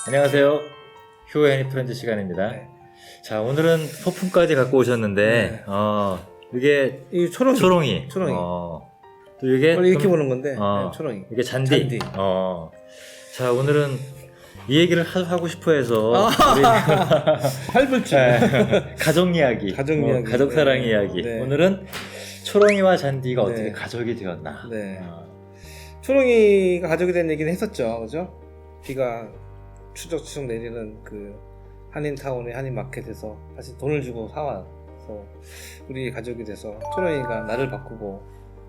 안녕하세요. 휴의 애니 프렌즈 시간입니다. 네. 자, 오늘은 소품까지 갖고 오셨는데, 이게 이 초롱이. 초롱이. 초롱이. 또 이게 원래 이렇게 보는 건데 어. 네, 초롱이. 이게 잔디. 잔디. 자, 오늘은 이 얘기를 하고 싶어 해서 우리 팔불출. 가족 이야기, 가족 이야기. 가족 사랑 네. 이야기. 네. 오늘은 초롱이와 잔디가 네. 어떻게 가족이 되었나. 네. 초롱이가 가족이 된 얘기는 했었죠, 그죠? 비가 추적추적 내리는 그 한인타운의 한인마켓에서 다시 돈을 주고 사와서 우리 가족이 돼서 초롱이가 나를 바꾸고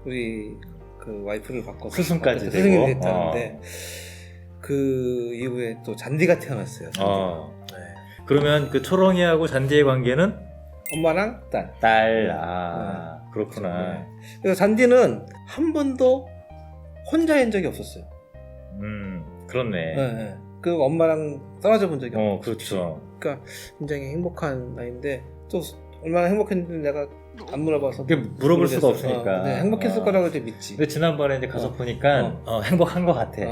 우리 그 와이프를 바꿔서 스승까지 되고. 스승이 됐다는데 그 이후에 또 잔디가 태어났어요. 잔디가. 네. 그러면 그 초롱이하고 잔디의 관계는 엄마랑 딸. 딸. 그렇구나. 네. 그래서 잔디는 한 번도 혼자인 적이 없었어요. 그렇네. 네, 네. 그 엄마랑 떨어져 본 적이 없어요. 그렇죠. 그러니까 굉장히 행복한 나이인데 또 얼마나 행복했는지 내가 안 물어봐서 그게 물어볼 수가 없으니까. 네, 행복했을 거라고 이제 믿지. 근데 지난번에 이제 가서 보니까 행복한 것 같아.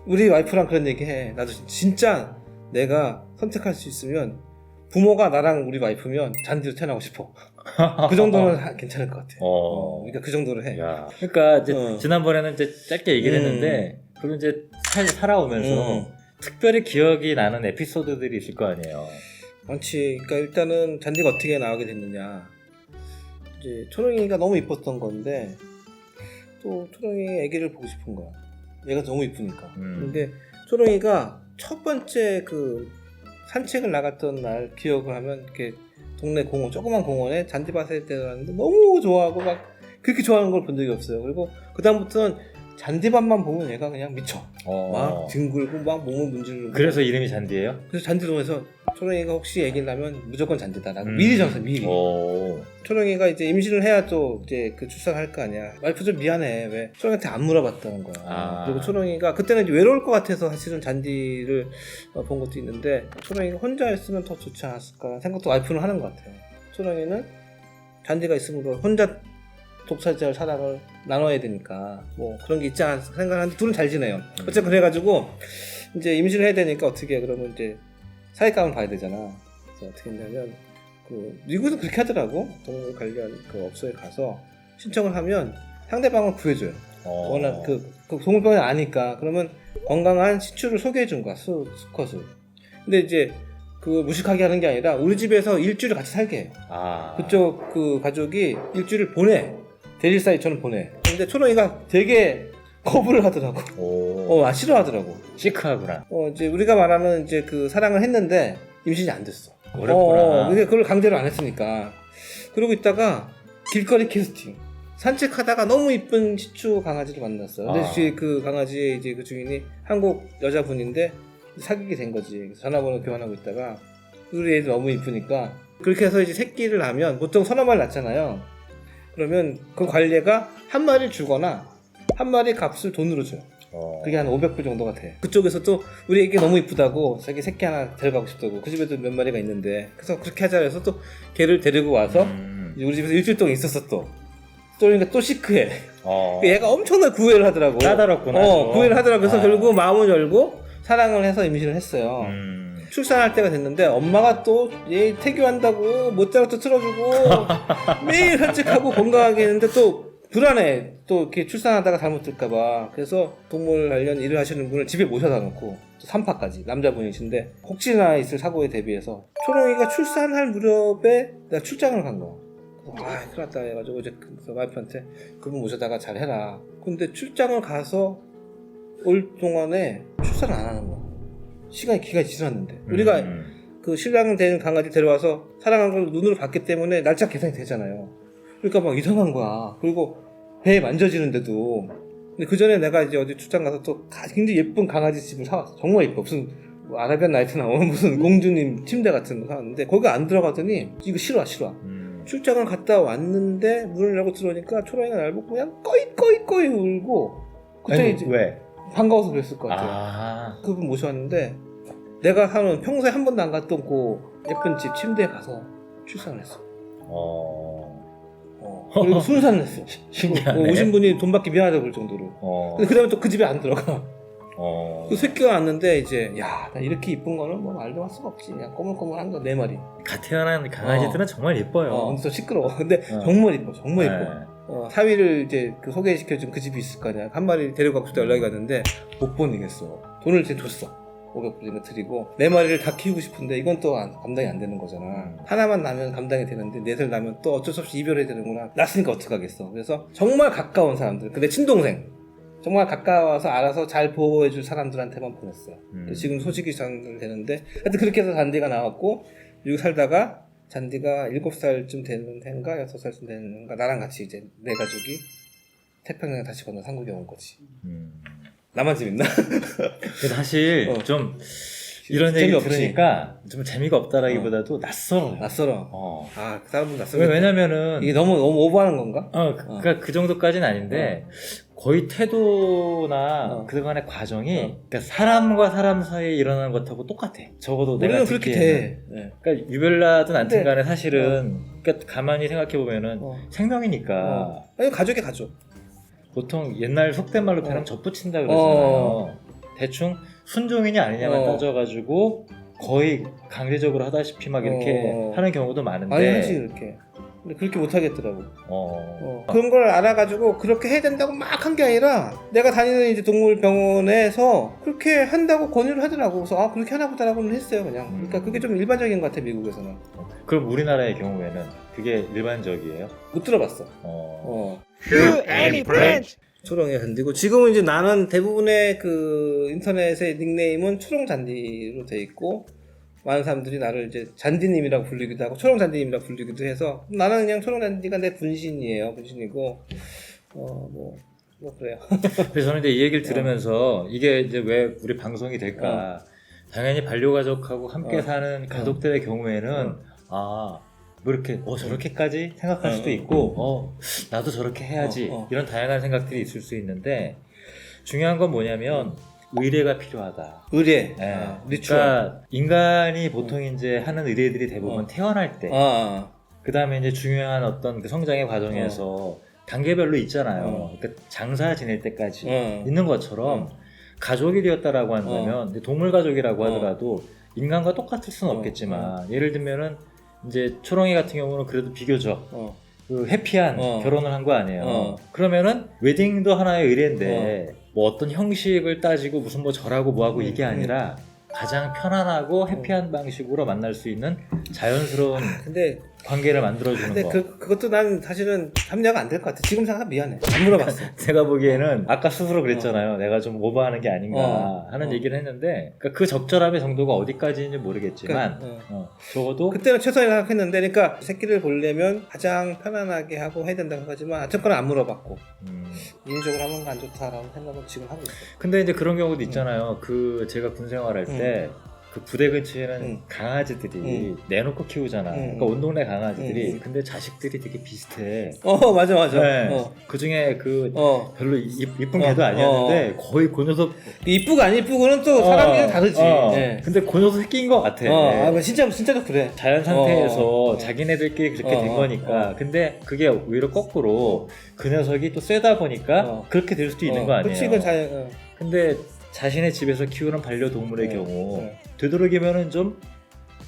우리 와이프랑 그런 얘기 해. 나도 진짜 내가 선택할 수 있으면 부모가 나랑 우리 와이프면 잔디로 태어나고 싶어. 그 정도는 괜찮을 것 같아. 그러니까 그 정도로 해. 야. 그러니까 이제 지난번에는 이제 짧게 얘기를 했는데, 그리고 이제 살아오면서 특별히 기억이 나는 에피소드들이 있을 거 아니에요. 많지. 그러니까 일단은 잔디가 어떻게 나오게 됐느냐. 이제 초롱이가 너무 이뻤던 건데 또 초롱이 애기를 보고 싶은 거야. 얘가 너무 이쁘니까. 근데 초롱이가 첫 번째 그 산책을 나갔던 날 기억을 하면 이렇게 동네 공원, 조그만 공원에 잔디밭에 데려갔는데 너무 좋아하고 막 그렇게 좋아하는 걸 본 적이 없어요. 그리고 그다음부터는 잔디밭만 보면 얘가 그냥 미쳐. 막 뒹굴고 막 몸을 문지르고. 그래서 이름이 잔디예요? 그래서 잔디동에서 초롱이가 혹시 애기를 낳으면 무조건 잔디다라고 미리 정했어. 미리. 초롱이가 이제 임신을 해야 또 이제 그 출산할 거 아니야. 와이프 좀 미안해. 왜 초롱이한테 안 물어봤다는 거야. 그리고 초롱이가 그때는 이제 외로울 것 같아서 사실은 잔디를 본 것도 있는데 초롱이가 혼자였으면 더 좋지 않았을까 생각도 와이프는 하는 것 같아. 초롱이는 잔디가 있으므로 혼자 독차지할 사랑을 나눠야 되니까 뭐 그런 게 있지 않을까 생각하는데 둘은 잘 지내요. 어쨌든 그래가지고 이제 임신을 해야 되니까 어떻게 해. 그러면 이제 사회감을 봐야 되잖아. 그래서 어떻게 했냐면 그 미국에도 그렇게 하더라고. 동물 관련 그 업소에 가서 신청을 하면 상대방을 구해줘요. 워낙 그 동물병을 아니까. 그러면 건강한 시추를 소개해 준 거야. 수컷을. 근데 이제 그 무식하게 하는 게 아니라 우리 집에서 일주일을 같이 살게 해요. 그쪽 그 가족이 일주일을 보내. 대릴 사이처럼 보내. 근데 초롱이가 되게 거부를 하더라고. 싫어하더라고. 시크하구나. 이제 우리가 말하는 이제 그 사랑을 했는데 임신이 안 됐어. 어렵구나. 근데 그걸 강제로 안 했으니까. 그러고 있다가 길거리 캐스팅. 산책하다가 너무 이쁜 시추 강아지를 만났어요. 근데 그 강아지의 이제 그 주인이 한국 여자분인데 사귀게 된 거지. 그래서 전화번호 교환하고 있다가 우리 애들 너무 이쁘니까 그렇게 해서 이제 새끼를 낳으면 보통 서너 마리 낳잖아요. 그러면 그 관리가 한 마리를 주거나 한 마리 값을 돈으로 줘요. 그게 한 500불 정도가 돼. 그쪽에서 또 우리 애기 너무 이쁘다고 자기 새끼 하나 데려가고 싶다고. 그 집에도 몇 마리가 있는데 그래서 그렇게 하자 해서 또 걔를 데리고 와서 우리 집에서 일주일 동안 있었어. 또 그러니까 또 시크해. 얘가 엄청나게 구애를 하더라고. 까다롭구나. 구애를 하더라고. 그래서 결국 마음을 열고 사랑을 해서 임신을 했어요. 출산할 때가 됐는데 엄마가 또 얘 태교한다고 모짜라도 틀어주고 매일 산책하고 건강하게 했는데 또 불안해. 또 이렇게 출산하다가 잘못될까봐. 그래서 동물 관련 일을 하시는 분을 집에 모셔다 놓고 3파까지 남자분이신데 혹시나 있을 사고에 대비해서 초롱이가 출산할 무렵에 내가 출장을 간 거야. 큰일 났다 해가지고 이제 그 와이프한테 그분 모셔다가 잘 해라. 근데 출장을 가서 올 동안에 출산을 안 하는 거야. 기간이 지났는데 우리가 그 신랑 된 강아지 데려와서 사랑한 걸 눈으로 봤기 때문에 날짜 계산이 되잖아요. 그러니까 막 이상한 거야. 그리고 배에 만져지는데도. 근데 그 전에 내가 이제 어디 출장 가서 또 굉장히 예쁜 강아지 집을 사왔어. 정말 예뻐. 무슨 뭐 아라비안 나이트 나오는 무슨 공주님 침대 같은 거 사왔는데 거기 안 들어가더니 이거 싫어. 출장을 갔다 왔는데 문을 열고 들어오니까 초롱이가 날 보고 그냥 꺼이 울고. 그때 이제 왜? 반가워서 그랬을 것 같아요. 그분 모셔왔는데 내가 평소에 한 번도 안 갔던 그 예쁜 집 침대에 가서 출산을 했어. 그리고 순산을 했어. 신기하네. 오신 분이 돈 받기 미안하다고 그럴 정도로. 근데 그 다음에 또 그 집에 안 들어가. 그 새끼가 낳는데 이제 야, 나 이렇게 이쁜 거는 뭐 말도 할 수가 없지. 그냥 꼬물꼬물한 거 4마리. 갓 태어난 강아지들은 정말 예뻐요. 근데 또 시끄러워. 근데 정말 이뻐, 정말 이뻐. 사위를 이제 그 소개시켜준 그 집이 있을 거 아니야. 한 마리 데리고 가고 싶다 연락이 갔는데 못 보내겠어. 돈을 이제 줬어. 500불이나 드리고 4마리를 다 키우고 싶은데 이건 또 감당이 안 되는 거잖아. 하나만 나면 감당이 되는데 넷을 나면 또 어쩔 수 없이 이별해야 되는구나. 낳았으니까 어떡하겠어. 그래서 정말 가까운 사람들, 근데 친동생 정말 가까워서 알아서 잘 보호해줄 사람들한테만 보냈어요. 지금 소식이 잘 되는데 하여튼 그렇게 해서 잔디가 나왔고 여기 살다가 잔디가 7살쯤 되는 해인가 6살쯤 되는 해인가 나랑 같이 이제 내 가족이 태평양 다시 건너 한국에 온 거지. 나만 재밌나? 사실 좀 이런 얘기 들으니까 좀 재미가 없다라기보다도 낯설어. 그 사람은 낯설어. 왜냐면은 이게 너무 오버하는 건가? 그러니까 그 정도까지는 아닌데 거의 태도나 그동안의 과정이 그러니까 사람과 사람 사이에 일어나는 것하고 똑같아. 적어도 내가 그렇게 돼. 그러니까 유별나든 않든간에 사실은 그러니까 가만히 생각해 보면은 생명이니까. 아니 가족이 가족. 보통 옛날 속된 말로 표현하면 젖붙인다 그러잖아요. 대충 순종이냐 아니냐만 따져가지고 거의 강제적으로 하다시피 막 이렇게 하는 경우도 많은데. 아니 하지 그렇게. 근데 그렇게 못 하겠더라고. 그런 걸 알아가지고 그렇게 해야 된다고 막 한 게 아니라 내가 다니는 이제 동물병원에서 그렇게 한다고 권유를 하더라고. 그래서 그렇게 하나 보다라고는 했어요 그냥. 그러니까 그게 좀 일반적인 것 같아 미국에서는. 그럼 우리나라의 경우에는 그게 일반적이에요? 못 들어봤어. Hugh and Friends. 초롱이 잔디고 지금은 이제 나는 대부분의 그 인터넷의 닉네임은 초롱 잔디로 돼 있고 많은 사람들이 나를 이제 잔디님이라고 불리기도 하고 초롱 잔디님이라고 불리기도 해서 나는 그냥 초롱 잔디가 내 분신이고 뭐 그래요. 그래서 저는 이제 이 얘기를 들으면서 이게 이제 왜 우리 방송이 될까? 당연히 반려가족하고 함께 사는 가족들의 경우에는 뭐 이렇게 저렇게까지 생각할 수도 있고 나도 저렇게 해야지 이런 다양한 생각들이 있을 수 있는데 중요한 건 뭐냐면 의뢰가 필요하다. 의뢰. 그러니까 인간이 보통 이제 하는 의뢰들이 대부분 태어날 때, 그 다음에 이제 중요한 어떤 그 성장의 과정에서 단계별로 있잖아요. 그러니까 장사 지낼 때까지 있는 것처럼 가족이 되었다라고 한다면 동물 가족이라고 하더라도 인간과 똑같을 수는 없겠지만 예를 들면은 이제 초롱이 같은 경우는 그래도 비교적 그 해피한 결혼을 한 거 아니에요. 그러면은 웨딩도 하나의 의뢰인데 뭐 어떤 형식을 따지고 무슨 뭐 절하고 뭐하고 이게 아니라 가장 편안하고 해피한 방식으로 만날 수 있는 자연스러운 관계를 만들어주는 거. 그것도 난 사실은 합리화가 안 될 것 같아. 지금 생각하면 미안해. 안 물어봤어. 제가 보기에는 아까 스스로 그랬잖아요. 내가 좀 오버하는 게 아닌가 하는 얘기를 했는데 그러니까 그 적절함의 정도가 어디까지인지 모르겠지만 적어도 그때는 최선을 생각했는데 그러니까 새끼를 보려면 가장 편안하게 하고 해야 된다고 하지만 어쨌거나 안 물어봤고 인위적으로 하는 건 안 좋다라는 생각을 지금 하고 있어요. 근데 이제 그런 경우도 있잖아요. 그 제가 군 생활할 때 그 부대 근처에는 강아지들이 내놓고 키우잖아. 그러니까 온 동네 강아지들이 근데 자식들이 되게 비슷해. 맞아. 네. 그 중에 그 별로 이쁜 개도 아니었는데 거의 그 녀석 이쁘고 안 이쁘고는 또 사람이 다르지. 근데 그 녀석 새끼인 것 같아. 진짜로 그래. 자연 상태에서 자기네들끼리 그렇게 된 거니까. 근데 그게 오히려 거꾸로 그 녀석이 또 세다 보니까 그렇게 될 수도 있는 거 아니에요. 그렇지, 이건 근데 자신의 집에서 키우는 반려동물의 경우 되도록이면은 좀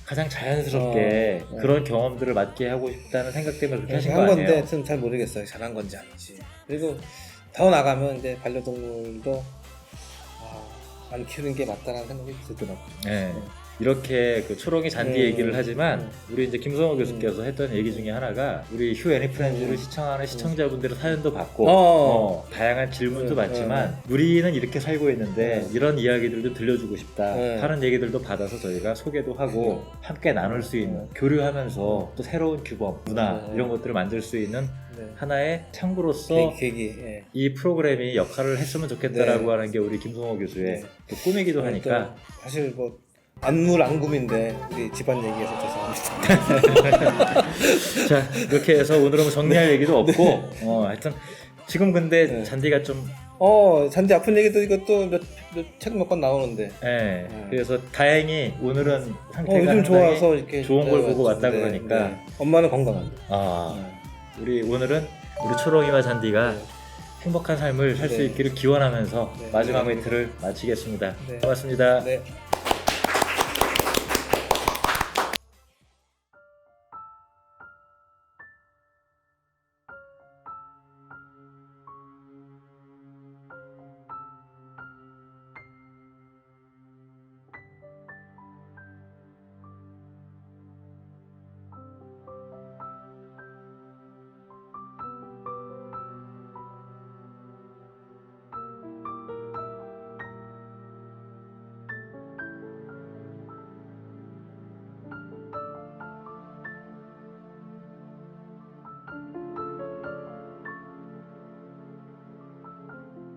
가장 자연스럽게 그런 경험들을 맡게 하고 싶다는 생각 때문에 그렇게 하신 거 아니에요? 건데 좀 잘 모르겠어요. 잘한 건지 아닌지. 그리고 더 나가면 이제 반려동물도 안 키우는 게 맞다라는 생각이 들더라고요. 이렇게 그 초롱이 잔디 얘기를 하지만 우리 이제 김성호 교수께서 했던 얘기 중에 하나가 우리 휴 애니 프렌즈를 시청하는 시청자분들의 사연도 받고 다양한 질문도 받지만 우리는 이렇게 살고 있는데 이런 이야기들도 들려주고 싶다 하는 얘기들도 받아서 저희가 소개도 하고 함께 나눌 수 있는 교류하면서 또 새로운 규범, 문화 이런 것들을 만들 수 있는 하나의 창구로서 이 프로그램이 역할을 했으면 좋겠다라고 하는 게 우리 김성호 교수의 또 꿈이기도 하니까 사실 뭐 안물안금인데 우리 집안 얘기해서 죄송합니다. 자, 이렇게 해서 오늘은 정리할 얘기도 없고 하여튼 지금 근데 잔디가 좀 잔디 아픈 얘기도 이것도 책 몇 권 나오는데 그래서 다행히 오늘은 상태가 요즘 좋아서 이렇게 좋은 걸 보고 왔다 그러니까 엄마는 건강합니다. 우리 오늘은 우리 초롱이와 잔디가 행복한 삶을 살 수 네. 있기를 기원하면서 네. 마지막 네. 멘트를 마치겠습니다. 네. 고맙습니다. 네.